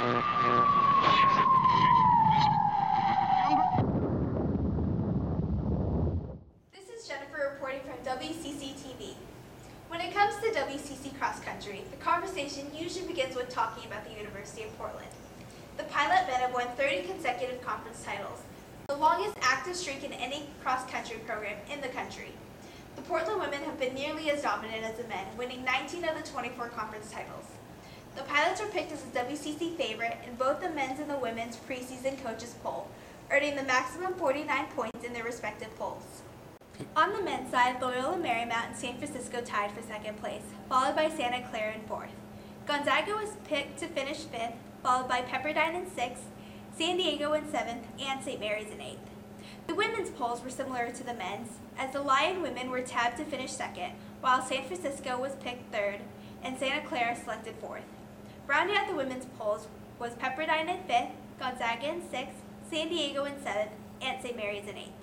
This is Jennifer reporting from WCC TV. When it comes to WCC cross country, the conversation usually begins with talking about the University of Portland. The Pilot men have won 30 consecutive conference titles, the longest active streak in any cross-country program in the country. The Portland women have been nearly as dominant as the men, winning 19 of the 24 conference titles. The Pilots are picked as a WCC favorite in both the men's and the women's preseason coaches poll, earning the maximum 49 points in their respective polls. On the men's side, Loyola Marymount and San Francisco tied for second place, followed by Santa Clara in fourth. Gonzaga was picked to finish fifth, followed by Pepperdine in sixth, San Diego in seventh, and St. Mary's in eighth. The women's polls were similar to the men's, as the Lion women were tabbed to finish second, while San Francisco was picked third, and Santa Clara selected fourth. Rounding out the women's polls was Pepperdine in fifth, Gonzaga in sixth, San Diego in seventh, and St. Mary's in eighth.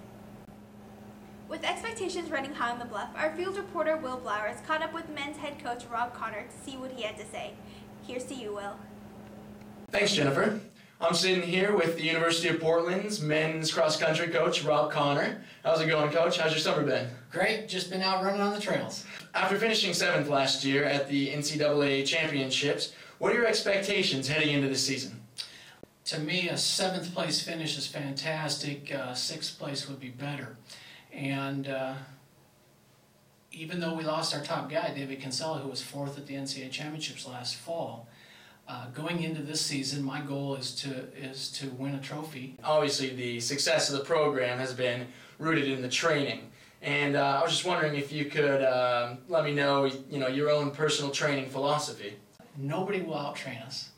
With expectations running high on the bluff, our field reporter Will Blowers caught up with men's head coach Rob Connor to see what he had to say. Here's to you, Will. Thanks, Jennifer. I'm sitting here with the University of Portland's men's cross-country coach, Rob Connor. How's it going, Coach? How's your summer been? Great. Just been out running on the trails. After finishing seventh last year at the NCAA Championships, what are your expectations heading into this season? To me, a seventh place finish is fantastic. Sixth place would be better. And even though we lost our top guy, David Kinsella, who was fourth at the NCAA Championships last fall, going into this season, my goal is to win a trophy. Obviously, the success of the program has been rooted in the training. And I was just wondering if you could let me know, your own personal training philosophy. Nobody will out-train us.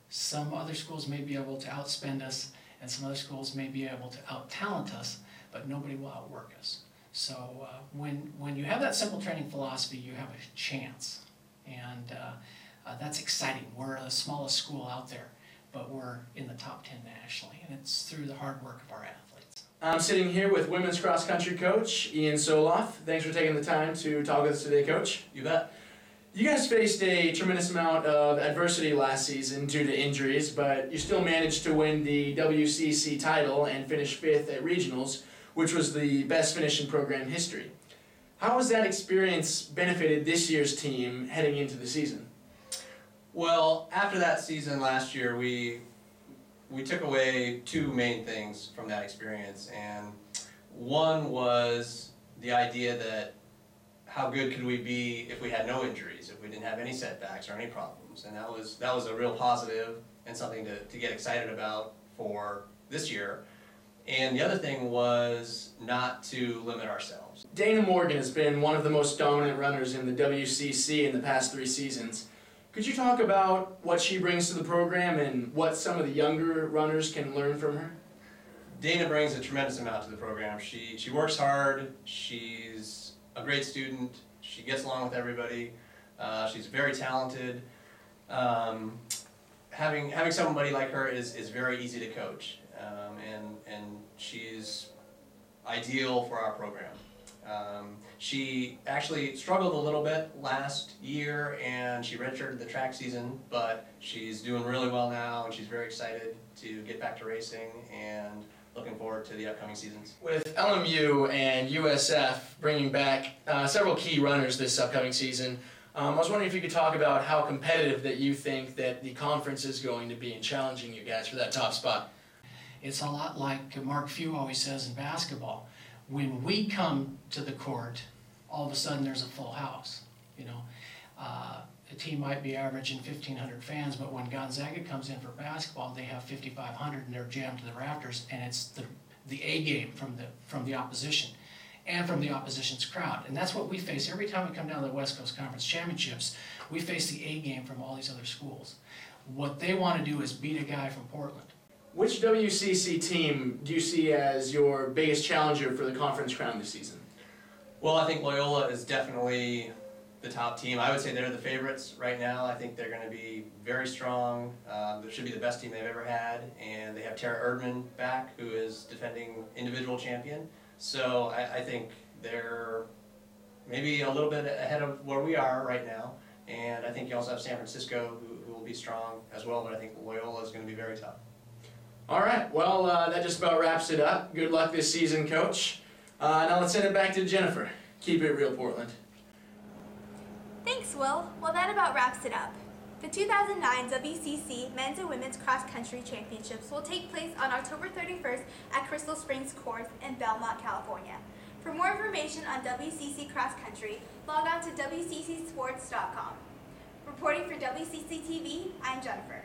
Some other schools may be able to outspend us, and some other schools may be able to out-talent us, but nobody will outwork us. So when you have that simple training philosophy, you have a chance. And that's exciting. We're the smallest school out there, but we're in the top 10 nationally, and it's through the hard work of our athletes. I'm sitting here with women's cross-country coach Ian Solof. Thanks for taking the time to talk with us today, Coach. You bet. You guys faced a tremendous amount of adversity last season due to injuries, but you still managed to win the WCC title and finish fifth at regionals, which was the best finish in program history. How has that experience benefited this year's team heading into the season? Well, after that season last year, we took away two main things from that experience, and one was the idea that how good could we be if we had no injuries, if we didn't have any setbacks or any problems, and that was a real positive and something to get excited about for this year. And the other thing was not to limit ourselves. Dana Morgan has been one of the most dominant runners in the WCC in the past 3 seasons. Could you talk about what she brings to the program and what some of the younger runners can learn from her? Dana brings a tremendous amount to the program. She works hard, she's a great student, she gets along with everybody, she's very talented. Having somebody like her is very easy to coach, and she's ideal for our program. She actually struggled a little bit last year, and she redshirted the track season, but she's doing really well now, and she's very excited to get back to racing and looking forward to the upcoming seasons. With LMU and USF bringing back several key runners this upcoming season, I was wondering if you could talk about how competitive that you think that the conference is going to be in challenging you guys for that top spot. It's a lot like Mark Few always says in basketball. When we come to the court, all of a sudden there's a full house. A team might be averaging 1,500 fans, but when Gonzaga comes in for basketball, they have 5,500 and they're jammed to the rafters, and it's the A game from the opposition and from the opposition's crowd. And that's what we face every time we come down to the West Coast Conference Championships. We face the A game from all these other schools. What they want to do is beat a guy from Portland. Which WCC team do you see as your biggest challenger for the conference crown this season? Well, I think Loyola is definitely the top team. I would say they're the favorites right now. I think they're going to be very strong. They should be the best team they've ever had, and they have Tara Erdman back, who is defending individual champion. So I think they're maybe a little bit ahead of where we are right now, And I think you also have San Francisco, who will be strong as well, but I think Loyola is going to be very tough. All right, well, that just about wraps it up. Good luck this season, Coach. Now let's send it back to Jennifer. Keep it real, Portland. Thanks, Will. Well, that about wraps it up. The 2009 WCC Men's and Women's Cross Country Championships will take place on October 31st at Crystal Springs Course in Belmont, California. For more information on WCC Cross Country, log on to WCCSports.com. Reporting for WCC TV, I'm Jennifer.